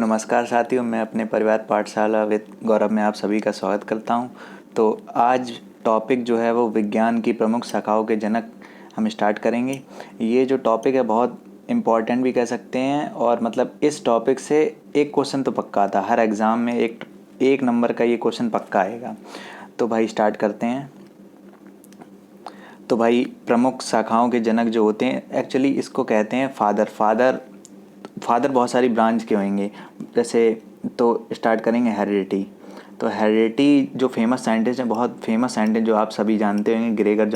नमस्कार साथियों, मैं अपने परिवार पाठशाला विद गौरव में आप सभी का स्वागत करता हूं। तो आज टॉपिक जो है वो विज्ञान की प्रमुख शाखाओं के जनक हम स्टार्ट करेंगे। ये जो टॉपिक है बहुत इम्पॉर्टेंट भी कह सकते हैं, और मतलब इस टॉपिक से एक क्वेश्चन तो पक्का आता, हर एग्ज़ाम में एक नंबर का ये क्वेश्चन पक्का आएगा। तो भाई स्टार्ट करते हैं। तो भाई प्रमुख शाखाओं के जनक जो होते हैं, एक्चुअली इसको कहते हैं फादर बहुत सारी ब्रांच के होंगे। जैसे तो स्टार्ट करेंगे हेरिडिटी। तो हेरिडिटी जो फेमस साइंटिस्ट हैं, बहुत फेमस साइंटिस्ट जो आप सभी जानते होंगे, ग्रेगर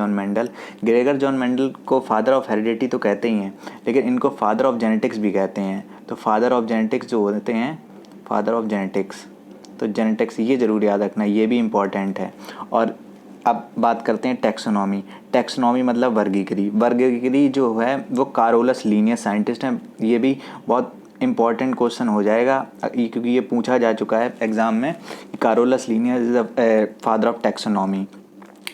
जॉन मेंडल को फादर ऑफ हेरिडिटी तो कहते ही हैं, लेकिन इनको फादर ऑफ जेनेटिक्स भी कहते हैं। तो फादर ऑफ जेनेटिक्स जो होते हैं, फादर ऑफ जेनेटिक्स, तो जेनेटिक्स ये ज़रूर याद रखना, ये भी इम्पॉर्टेंट है। और अब बात करते हैं टैक्सोनॉमी मतलब वर्गीकृत जो है वो कारोलस लीनियस साइंटिस्ट हैं। ये भी बहुत इंपॉर्टेंट क्वेश्चन हो जाएगा, क्योंकि ये पूछा जा चुका है एग्जाम में। Carolus Linnaeus is the father of taxonomy.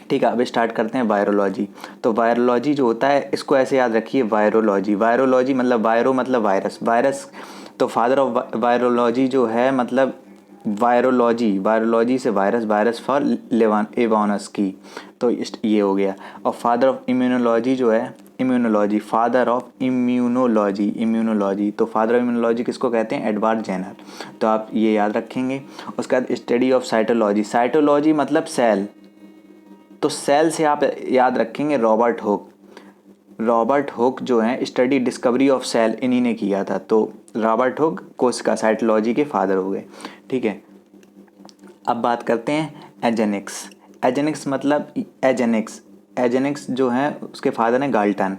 ठीक है, अब स्टार्ट करते हैं वायरोलॉजी। तो वायरोलॉजी जो होता है, इसको ऐसे याद रखिए, वायरोलॉजी मतलब वायरो मतलब वायरस। तो फादर ऑफ वायरोलॉजी जो है मतलब वायरोलॉजी से वायरस फॉर लेवानस्की। तो ये हो गया। और फादर ऑफ इम्यूनोलॉजी जो है फादर ऑफ इम्यूनोलॉजी। तो फादर ऑफ इम्यूनोलॉजी किसको कहते हैं? Edward Jenner. तो आप ये याद रखेंगे। उसके बाद स्टडी ऑफ साइटोलॉजी मतलब सेल। तो सेल से आप याद रखेंगे रॉबर्ट हुक जो है स्टडी डिस्कवरी ऑफ सेल इन्हीं ने किया था। तो रॉबर्ट हुक कोशिका साइटोलॉजी के फादर हो गए। ठीक है, अब बात करते हैं एजेनिक्स मतलब एजेनिक्स जो है उसके फादर हैं गाल्टन।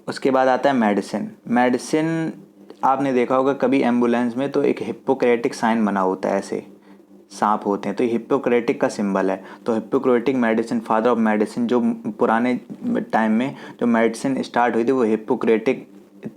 उसके बाद आता है मेडिसिन आपने देखा होगा कभी एम्बुलेंस में, तो एक हिप्पोक्रेटिक साइन बना होता है, ऐसे सांप होते हैं, तो ये हिप्पोक्रेटिक का सिंबल है। तो Hippocratic medicine, father of medicine, जो पुराने टाइम में जो मेडिसिन स्टार्ट हुई थी वो हिप्पोक्रेटिक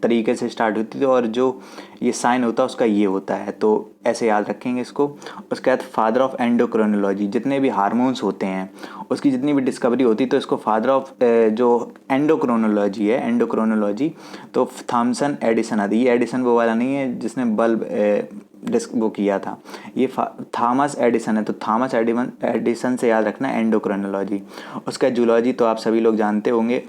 तरीके से स्टार्ट होती थी, और जो ये साइन होता है उसका ये होता है। तो ऐसे याद रखेंगे इसको। उसके बाद फादर ऑफ एंडोक्रोनोलॉजी, जितने भी हार्मोन्स होते हैं उसकी जितनी भी डिस्कवरी होती है, तो इसको फादर ऑफ जो एंडोक्रोनोलॉजी तो थॉमसन एडिसन आदि। ये एडिसन वो वाला नहीं है जिसने बल्ब वो किया था, ये थॉमस एडिसन है। तो थॉमस एडिसन से याद रखना एंडोक्रोनोलॉजी। उसका जूलॉजी तो आप सभी लोग जानते होंगे।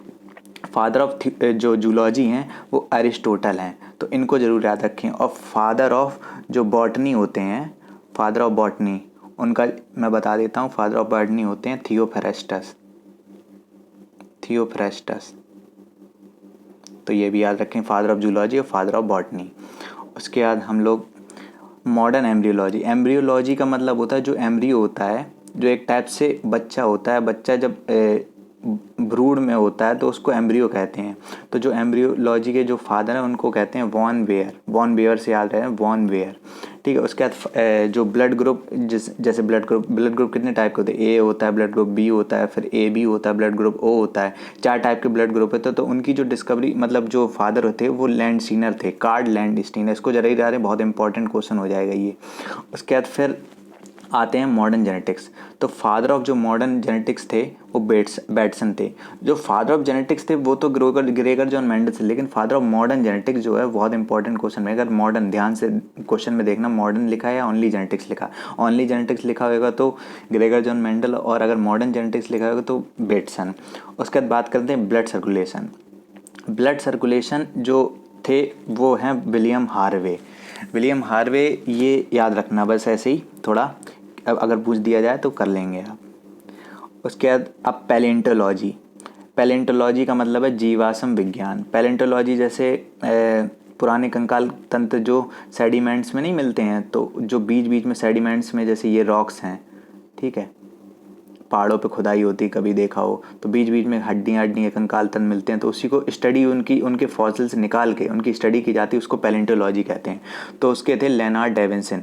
फादर ऑफ जो जूलॉजी हैं वो अरिस्टोटल हैं, तो इनको ज़रूर याद रखें। और फादर ऑफ जो बॉटनी होते हैं, फादर ऑफ बॉटनी, उनका मैं बता देता हूँ, फादर ऑफ बॉटनी होते हैं थियोफ्रेस्टस। तो ये भी याद रखें, फादर ऑफ जूलॉजी और फादर ऑफ बॉटनी। उसके बाद हम लोग मॉडर्न एम्ब्रियोलॉजी का मतलब होता है जो एम्ब्रियो होता है, जो एक टाइप से बच्चा होता है। बच्चा जब भ्रूण में होता है तो उसको एम्ब्रियो कहते हैं। तो जो एम्ब्रियोलॉजी के जो फादर हैं उनको कहते हैं वॉन बेयर से याद रहे, वॉन बेयर। ठीक है, उसके बाद जो ब्लड ग्रुप, जैसे ब्लड ग्रुप कितने टाइप के होते हैं? ए होता है ब्लड ग्रुप, बी होता है, फिर ए बी होता है ब्लड ग्रुप, ओ होता है। 4 टाइप के ब्लड ग्रुप होते हैं। तो उनकी जो डिस्कवरी मतलब जो फादर होते वो लैंडस्टीनर थे, कार्ल लैंडस्टीनर। इसको जरा ही जा रहे, बहुत इंपॉर्टेंट क्वेश्चन हो जाएगा ये। उसके बाद फिर आते हैं मॉडर्न जेनेटिक्स। तो फादर ऑफ जो मॉडर्न जेनेटिक्स थे वो बैटसन थे। जो फादर ऑफ जेनेटिक्स थे वो तो ग्रेगर जॉन मेंडल थे, लेकिन फादर ऑफ मॉडर्न जेनेटिक्स जो है बहुत इंपॉर्टेंट क्वेश्चन है। अगर मॉडर्न, ध्यान से क्वेश्चन में देखना, मॉडर्न लिखा है या ओनली जेनेटिक्स लिखा। ओनली जेनेटिक्स लिखा होगा तो ग्रेगर जॉन मेंडल, और अगर मॉडर्न जेनेटिक्स लिखा होगा तो बेटसन। उसके बाद बात करते हैं ब्लड सर्कुलेशन जो थे वो हैं विलियम हार्वे। ये याद रखना बस ऐसे ही थोड़ा, अब अगर पूछ दिया जाए तो कर लेंगे आप। उसके बाद अब पैलेंटोलॉजी का मतलब है जीवाश्म विज्ञान। पैलेंटोलॉजी जैसे पुराने कंकाल तंत्र जो सेडिमेंट्स में नहीं मिलते हैं, तो जो बीच में सेडिमेंट्स में, जैसे ये रॉक्स हैं, ठीक है, पहाड़ों पे खुदाई होती, कभी देखा हो तो बीच में हड्डियाँ कंकाल तंत्र मिलते हैं, तो उसी को स्टडी उनके फॉसिल्स निकाल के उनकी स्टडी की जाती है, उसको पैलेंटोलॉजी कहते हैं। तो उसके थे लेनार्ड डेविसन,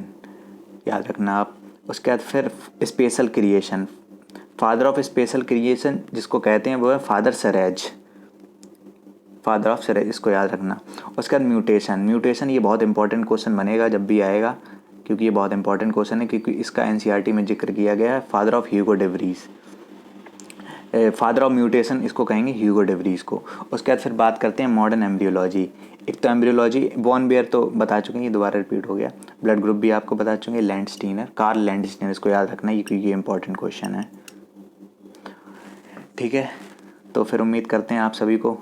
याद रखना आप। उसके बाद फिर special creation, father of special creation जिसको कहते हैं वो है फादर ऑफ सरेज, इसको याद रखना। उसके बाद म्यूटेशन ये बहुत इंपॉर्टेंट क्वेश्चन बनेगा जब भी आएगा, क्योंकि ये बहुत इंपॉर्टेंट क्वेश्चन है, क्योंकि इसका एनसीईआरटी में जिक्र किया गया है। Father of Hugo day father of mutation इसको कहेंगे ह्यूगो डे व्रीज को। उसके बाद फिर बात करते हैं मॉडर्न एम्ब्रियोलॉजी। एक तो एम्ब्रियोलॉजी बॉर्न बेयर तो बता चुके हैं, ये दोबारा रिपीट हो गया। ब्लड ग्रुप भी आपको बता चुके हैं, लैंडस्टीनर, कार्ल लैंडस्टीनर, इसको याद रखना ये क्योंकि ये इंपॉर्टेंट क्वेश्चन है। ठीक है, तो फिर उम्मीद करते हैं आप सभी को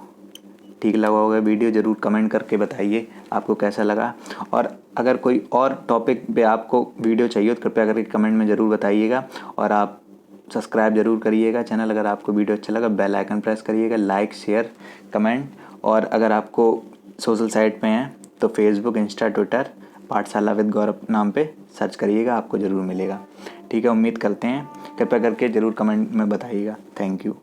ठीक लगा होगा वीडियो। ज़रूर कमेंट करके बताइए आपको कैसा लगा, और अगर कोई और टॉपिक पे आपको वीडियो चाहिए तो कृपया करके कमेंट में ज़रूर बताइएगा। और आप सब्सक्राइब ज़रूर करिएगा चैनल। अगर आपको वीडियो अच्छा लगा बेल आइकन प्रेस करिएगा, लाइक शेयर कमेंट। और अगर आपको सोशल साइट पे हैं तो फेसबुक इंस्टा ट्विटर पाठशाला विद गौरव नाम पे सर्च करिएगा, आपको ज़रूर मिलेगा। ठीक है, उम्मीद करते हैं, कृपया करके ज़रूर कमेंट में बताइएगा। Thank you.